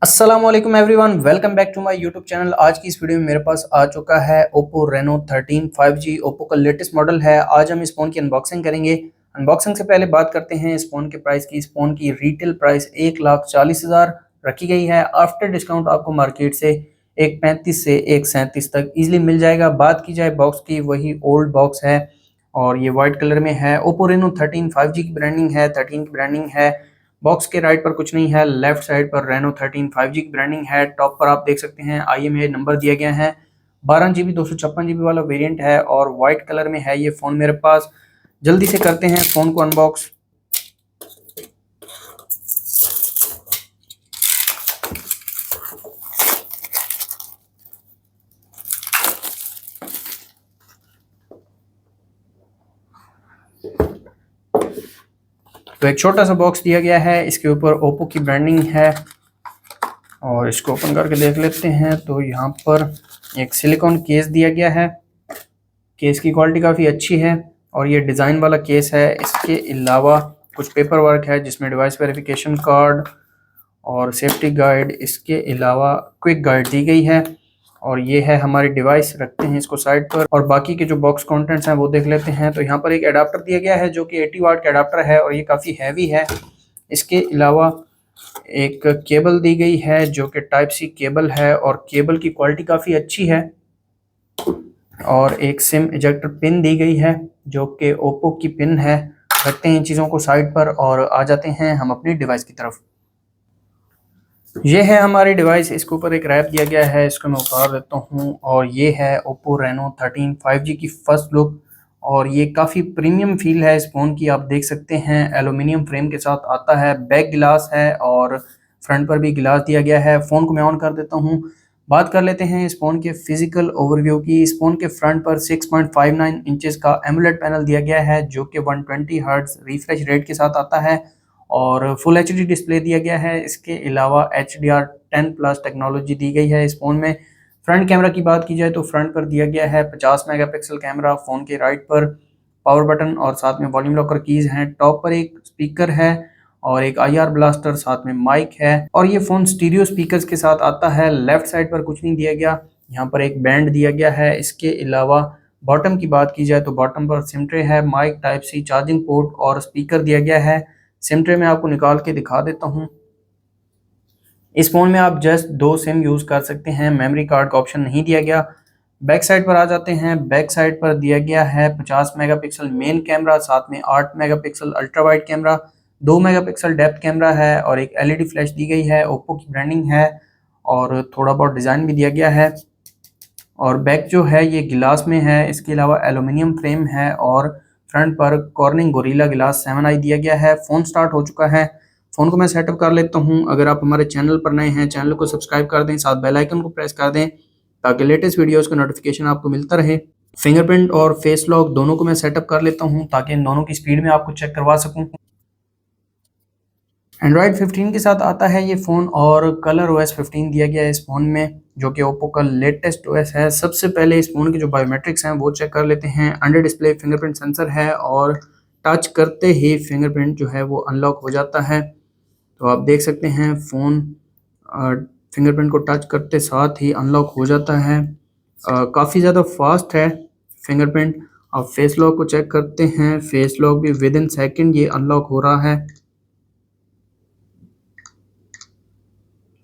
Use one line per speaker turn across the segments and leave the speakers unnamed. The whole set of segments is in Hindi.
अस्सलामुअलैकुम everyone, welcome back to my YouTube channel. आज की इस वीडियो में मेरे पास आ चुका है Oppo Reno 13 5G। ओप्पो का लेटेस्ट मॉडल है। आज हम इस फ़ोन की अनबॉक्सिंग करेंगे। अनबॉक्सिंग से पहले बात करते हैं इस फ़ोन के प्राइस की। इस फ़ोन की रिटेल प्राइस 1,40,000 रखी गई है। आफ्टर डिस्काउंट आपको मार्केट से 1,35 से 1,37 तक ईजिली मिल जाएगा। बात की जाए बॉक्स की, वही ओल्ड बॉक्स है और ये वाइट कलर में है। Oppo Reno 13 5G की ब्रांडिंग है, 13 की ब्रांडिंग है। बॉक्स के राइट पर कुछ नहीं है, लेफ्ट साइड पर Reno 13 5G की ब्रांडिंग है। टॉप पर आप देख सकते हैं IMEI नंबर दिया गया है। 12 GB 256 GB वाला वेरिएंट है और वाइट कलर में है ये फ़ोन मेरे पास। जल्दी से करते हैं फ़ोन को अनबॉक्स। तो एक छोटा सा बॉक्स दिया गया है, इसके ऊपर ओप्पो की ब्रांडिंग है और इसको ओपन करके देख लेते हैं। तो यहाँ पर एक सिलिकॉन केस दिया गया है। केस की क्वालिटी काफ़ी अच्छी है और ये डिज़ाइन वाला केस है। इसके अलावा कुछ पेपर वर्क है जिसमें डिवाइस वेरिफिकेशन कार्ड और सेफ्टी गाइड, इसके अलावा क्विक गाइड दी गई है। और ये है हमारी डिवाइस। रखते हैं इसको साइड पर और बाकी के जो बॉक्स कंटेंट्स हैं वो देख लेते हैं। तो यहाँ पर एक एडाप्टर दिया गया है जो कि 80 वाट का एडाप्टर है और ये काफ़ी हैवी है। इसके अलावा एक केबल दी गई है जो कि टाइप सी केबल है और केबल की क्वालिटी काफ़ी अच्छी है। और एक सिम इजेक्टर पिन दी गई है जो कि ओप्पो की पिन है। रखते हैं इन चीज़ों को साइड पर और आ जाते हैं हम अपनी डिवाइस की तरफ। ये है हमारी डिवाइस। इसके ऊपर एक रैप दिया गया है, इसको मैं उतार देता हूँ। और ये है Oppo Reno 13 5G की फर्स्ट लुक और ये काफ़ी प्रीमियम फील है इस फ़ोन की। आप देख सकते हैं एल्यूमिनियम फ्रेम के साथ आता है, बैक गिलास है और फ्रंट पर भी गिलास दिया गया है। फ़ोन को मैं ऑन कर देता हूँ। बात कर लेते हैं इस फ़ोन के फिजिकल ओवरव्यू की। इस फ़ोन के फ्रंट पर 6.59 इंचेस का एमोलेड पैनल दिया गया है जो कि 120 हर्ट्ज रिफ्रेश रेट के साथ आता है और फुल एचडी डिस्प्ले दिया गया है। इसके अलावा HDR10 प्लस टेक्नोलॉजी दी गई है इस फ़ोन में। फ्रंट कैमरा की बात की जाए तो फ्रंट पर दिया गया है 50 मेगापिक्सल कैमरा। फ़ोन के राइट पर पावर बटन और साथ में वॉल्यूम लॉकर कीज़ हैं। टॉप पर एक स्पीकर है और एक IR ब्लास्टर, साथ में माइक है और ये फ़ोन स्टीरियो स्पीकर्स के साथ आता है। लेफ्ट साइड पर कुछ नहीं दिया गया, यहाँ पर एक बैंड दिया गया है। इसके अलावा बॉटम की बात की जाए तो बॉटम पर सिम ट्रे है, mic, type C, charging port और स्पीकर दिया गया है। सिम ट्रे में आपको निकाल के दिखा देता हूँ। इस फ़ोन में आप जस्ट 2 सिम यूज़ कर सकते हैं, मेमोरी कार्ड का ऑप्शन नहीं दिया गया। बैक साइड पर आ जाते हैं। बैक साइड पर दिया गया है 50 मेगापिक्सल मेन कैमरा, साथ में 8 megapixel ultra wide camera, 2 megapixel depth camera है और एक LED फ्लैश दी गई है। ओप्पो की ब्रांडिंग है और थोड़ा बहुत डिज़ाइन भी दिया गया है। और बैक जो है ये गिलास में है। इसके अलावा एल्यूमिनियम फ्रेम है और फ्रंट पर कॉर्निंग गोरिल्ला ग्लास 7i दिया गया है। फ़ोन स्टार्ट हो चुका है। फ़ोन को मैं सेटअप कर लेता हूँ। अगर आप हमारे चैनल पर नए हैं, चैनल को सब्सक्राइब कर दें, साथ बेल आइकन को प्रेस कर दें ताकि लेटेस्ट वीडियोज़ का नोटिफिकेशन आपको मिलता रहे। फिंगरप्रिंट और फेस लॉक दोनों को मैं सेटअप कर लेता हूँ ताकि इन दोनों की स्पीड में आपको चेक करवा सकूँ। एंड्रॉयड 15 के साथ आता है ये फ़ोन और कलर OS 15 दिया गया है इस फ़ोन में जो कि ओप्पो का लेटेस्ट OS है। सबसे पहले इस फ़ोन के जो बायोमेट्रिक्स हैं वो चेक कर लेते हैं। अंडर डिस्प्ले फिंगरप्रिंट सेंसर है और टच करते ही फिंगरप्रिंट जो है वो अनलॉक हो जाता है। तो आप देख सकते हैं फ़ोन फिंगरप्रिंट को टच करते साथ ही अनलॉक हो जाता है। काफ़ी ज़्यादा फास्ट है फिंगरप्रिंट। आप फेस लॉक को चेक करते हैं, फेस लॉक भी विद इन सेकेंड ये अनलॉक हो रहा है।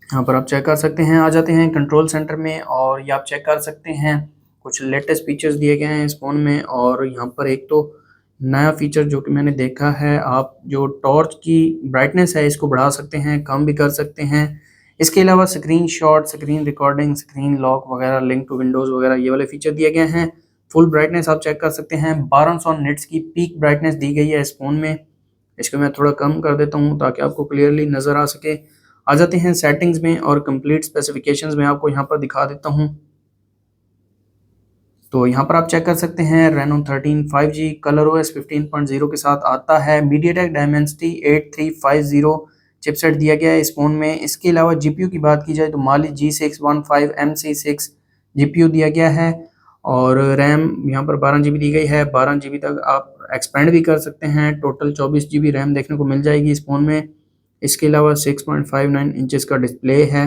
यहाँ पर आप चेक कर सकते हैं। आ जाते हैं कंट्रोल सेंटर में और ये आप चेक कर सकते हैं कुछ लेटेस्ट फीचर्स दिए गए हैं इस फ़ोन में। और यहाँ पर एक तो नया फीचर जो कि मैंने देखा है, आप जो टॉर्च की ब्राइटनेस है इसको बढ़ा सकते हैं, कम भी कर सकते हैं। इसके अलावा screen shot, screen recording, screen lock वगैरह, लिंक टू विंडोज़ वगैरह ये वाले फीचर दिए गए हैं। फुल ब्राइटनेस आप चेक कर सकते हैं। 1200 निट्स की पीक ब्राइटनेस दी गई है इस फ़ोन में। इसको मैं थोड़ा कम कर देता हूँ ताकि आपको क्लियरली नज़र आ सके। आ जाते हैं सेटिंग्स में और कंप्लीट स्पेसिफिकेशंस में आपको यहाँ पर दिखा देता हूँ। तो यहाँ पर आप चेक कर सकते हैं Reno 13 5G कलर OS 15.0 के साथ आता है। MediaTek Dimensity 8350 चिपसेट दिया गया है इस फ़ोन में। इसके अलावा GPU की बात की जाए तो Mali G615MC6 GPU दिया गया है और रैम यहाँ पर 12 GB दी गई है। 12 GB तक आप एक्सपेंड भी कर सकते हैं। टोटल 24 GB रैम देखने को मिल जाएगी इस फ़ोन में। इसके अलावा 6.59 इंचेस का डिस्प्ले है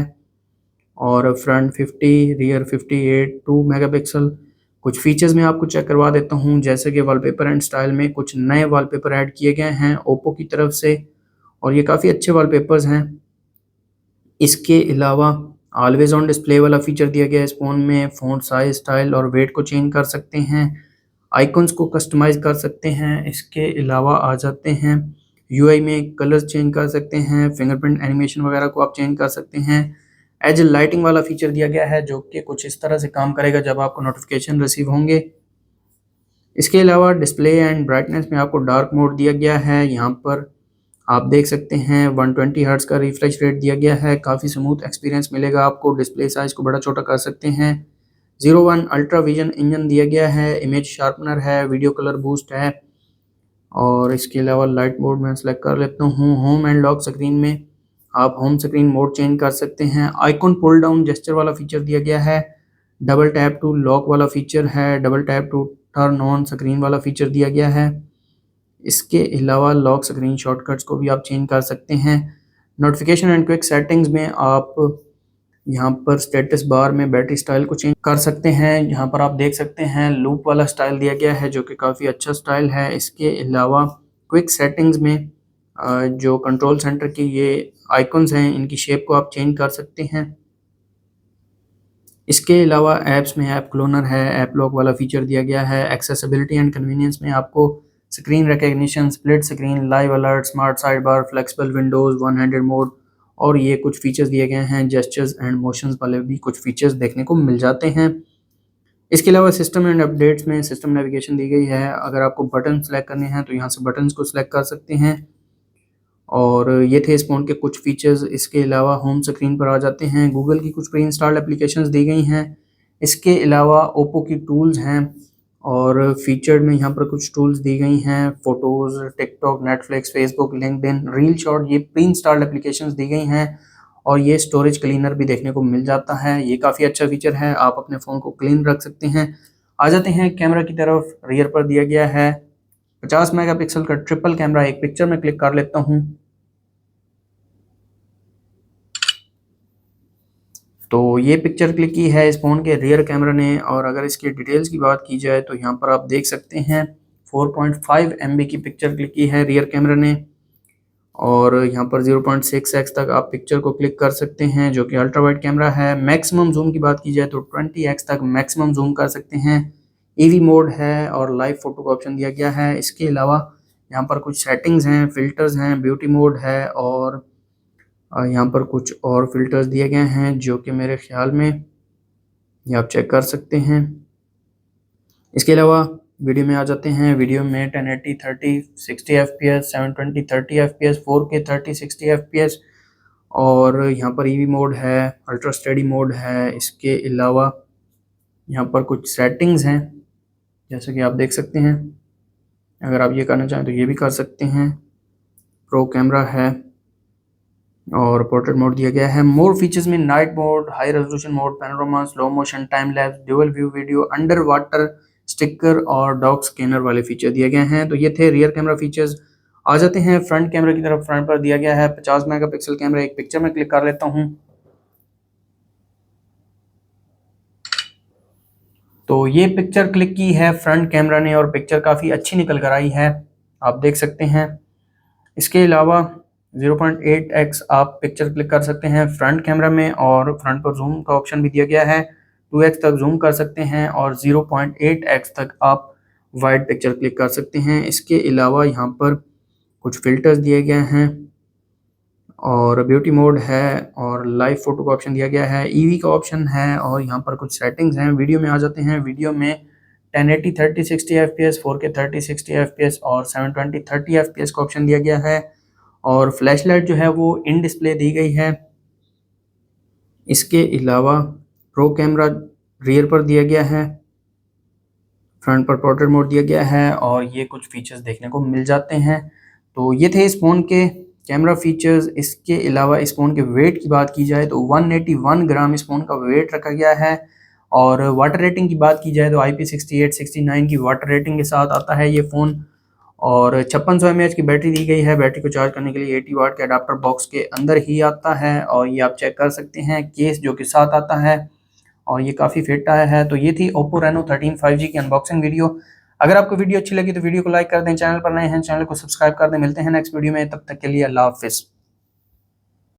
और फ्रंट 50 रियर 58 2 मेगापिक्सल। कुछ फीचर्स मैं आपको चेक करवा देता हूँ, जैसे कि वॉलपेपर एंड स्टाइल में कुछ नए वॉलपेपर ऐड किए गए हैं ओप्पो की तरफ से और ये काफ़ी अच्छे वॉलपेपर्स हैं। इसके अलावा ऑलवेज ऑन डिस्प्ले वाला फीचर दिया गया है इस फ़ोन में। फ़ॉन्ट साइज, स्टाइल और वेट को चेंज कर सकते हैं, आइकन्स को कस्टमाइज़ कर सकते हैं। इसके अलावा आ जाते हैं यूआई में कलर्स चेंज कर सकते हैं, फिंगरप्रिंट एनिमेशन वगैरह को आप चेंज कर सकते हैं। एज लाइटिंग वाला फीचर दिया गया है जो कि कुछ इस तरह से काम करेगा जब आपको नोटिफिकेशन रिसीव होंगे। इसके अलावा डिस्प्ले एंड ब्राइटनेस में आपको डार्क मोड दिया गया है। यहाँ पर आप देख सकते हैं 120 हर्ट्ज का रिफ्रेश रेट दिया गया है, काफ़ी स्मूथ एक्सपीरियंस मिलेगा आपको। डिस्प्ले साइज को बड़ा छोटा कर सकते हैं। 01 अल्ट्रा विजन इंजन दिया गया है, इमेज शार्पनर है, वीडियो कलर बूस्ट है और इसके अलावा लाइट मोड में सेलेक्ट कर लेता हूँ। होम एंड लॉक स्क्रीन में आप होम स्क्रीन मोड चेंज कर सकते हैं। आइकॉन पुल डाउन जेस्चर वाला फीचर दिया गया है, डबल टैप टू लॉक वाला फीचर है, double tap to turn on screen वाला फीचर दिया गया है। इसके अलावा लॉक स्क्रीन शॉर्टकट्स को भी आप चेंज कर सकते हैं। नोटिफिकेशन एंड क्विक सेटिंग्स में आप यहाँ पर स्टेटस बार में बैटरी स्टाइल को चेंज कर सकते हैं। यहाँ पर आप देख सकते हैं लूप वाला स्टाइल दिया गया है जो कि काफ़ी अच्छा स्टाइल है। इसके अलावा क्विक सेटिंग्स में जो कंट्रोल सेंटर की ये आइकन्स हैं इनकी शेप को आप चेंज कर सकते हैं। इसके अलावा ऐप्स में ऐप क्लोनर है, ऐप लॉक वाला फीचर दिया गया है। एक्सेसिबिलिटी एंड कन्वीनियंस में आपको screen recognition, split screen, live alert, smart side bar, flexible Windows, one handed mode और ये कुछ फीचर्स दिए गए हैं। जेस्चर्स एंड मोशंस वाले भी कुछ फीचर्स देखने को मिल जाते हैं। इसके अलावा सिस्टम एंड अपडेट्स में सिस्टम नेविगेशन दी गई है। अगर आपको बटन सेलेक्ट करने हैं तो यहाँ से बटन्स को सिलेक्ट कर सकते हैं और ये थे इस फ़ोन के कुछ फीचर्स। इसके अलावा होम स्क्रीन पर आ जाते हैं, गूगल की कुछ प्री इंस्टॉल्ड एप्लीकेशंस दी गई हैं। इसके अलावा ओप्पो की टूल्स हैं और फीचर्ड में यहाँ पर कुछ टूल्स दी गई हैं। Photos, TikTok, Netflix, Facebook, LinkedIn, reel shot, ये प्री इंस्टॉल्ड एप्लीकेशंस दी गई हैं और ये स्टोरेज क्लीनर भी देखने को मिल जाता है। ये काफ़ी अच्छा फीचर है, आप अपने फ़ोन को क्लीन रख सकते हैं। आ जाते हैं कैमरा की तरफ। रियर पर दिया गया है 50 मेगापिक्सल का ट्रिपल कैमरा। एक पिक्चर में क्लिक कर लेता हूँ तो ये पिक्चर क्लिक की है इस फ़ोन के रियर कैमरा ने। और अगर इसकी डिटेल्स की बात की जाए तो यहाँ पर आप देख सकते हैं 4.5 MB की पिक्चर क्लिक की है रियर कैमरा ने और यहाँ पर 0.6x तक आप पिक्चर को क्लिक कर सकते हैं जो कि अल्ट्रा वाइड कैमरा है। मैक्सिमम जूम की बात की जाए तो 20x तक मैक्सिमम जूम कर सकते हैं। ईवी मोड है और लाइव फोटो का ऑप्शन दिया गया है। इसके अलावा यहाँ पर कुछ सेटिंग्स हैं, फिल्टर्स हैं, ब्यूटी मोड है और यहाँ पर कुछ और फिल्टर्स दिए गए हैं जो कि मेरे ख्याल में ये आप चेक कर सकते हैं। इसके अलावा वीडियो में आ जाते हैं। वीडियो में 1080 30 60 fps, 720 30 fps, 4K 30 60 fps और यहाँ पर ईवी मोड है, अल्ट्रा स्टेडी मोड है। इसके अलावा यहाँ पर कुछ सेटिंग्स हैं जैसे कि आप देख सकते हैं। अगर आप ये करना चाहें तो ये भी कर सकते हैं। प्रो कैमरा है और पोर्ट्रेट मोड दिया गया है। मोर फीचर्स में night mode, high resolution mode, panorama, slow motion, time lapse, dual view video, under water sticker और डॉग स्कैनर वाले फीचर दिए गए हैं। तो ये थे रियर कैमरा फीचर्स। आ जाते हैं फ्रंट कैमरा की तरफ। फ्रंट पर दिया गया है 50 मेगापिक्सल कैमरा। एक पिक्चर में क्लिक कर लेता हूँ तो ये पिक्चर क्लिक की है फ्रंट कैमरा ने और पिक्चर काफ़ी अच्छी निकल कर आई है, आप देख सकते हैं। इसके अलावा 0.8x आप पिक्चर क्लिक कर सकते हैं फ्रंट कैमरा में और फ्रंट पर जूम का ऑप्शन भी दिया गया है। 2x तक जूम कर सकते हैं और 0.8x तक आप वाइड पिक्चर क्लिक कर सकते हैं। इसके अलावा यहाँ पर कुछ फिल्टर्स दिए गए हैं और ब्यूटी मोड है और लाइव फोटो का ऑप्शन दिया गया है, ईवी का ऑप्शन है और यहाँ पर कुछ सेटिंग्स हैं। वीडियो में आ जाते हैं। वीडियो में 1080 30 60 fps, 4K 30 60 fps और 720 30 fps का ऑप्शन दिया गया है और फ्लैश लाइट जो है वो इन डिस्प्ले दी गई है। इसके अलावा प्रो कैमरा रियर पर दिया गया है, फ्रंट पर पोर्ट्रेट मोड दिया गया है और ये कुछ फीचर्स देखने को मिल जाते हैं। तो ये थे इस फ़ोन के कैमरा फीचर्स। इसके अलावा इस फ़ोन के वेट की बात की जाए तो 181 ग्राम इस फ़ोन का वेट रखा गया है और वाटर रेटिंग की बात की जाए तो IP68 69 की वाटर रेटिंग के साथ आता है ये फ़ोन और 5600 mAh की बैटरी दी गई है। बैटरी को चार्ज करने के लिए 80 वाट के अडाप्टर बॉक्स के अंदर ही आता है और ये आप चेक कर सकते हैं। केस जो कि साथ आता है और ये काफ़ी फिट आया है। तो ये थी Oppo Reno 13 5G की अनबॉक्सिंग वीडियो। अगर आपको वीडियो अच्छी लगी तो वीडियो को लाइक कर दें, चैनल पर नए हैं चैनल को सब्सक्राइब कर दें। मिलते हैं नेक्स्ट वीडियो में, तब तक के लिए अल्लाह हाफिज़।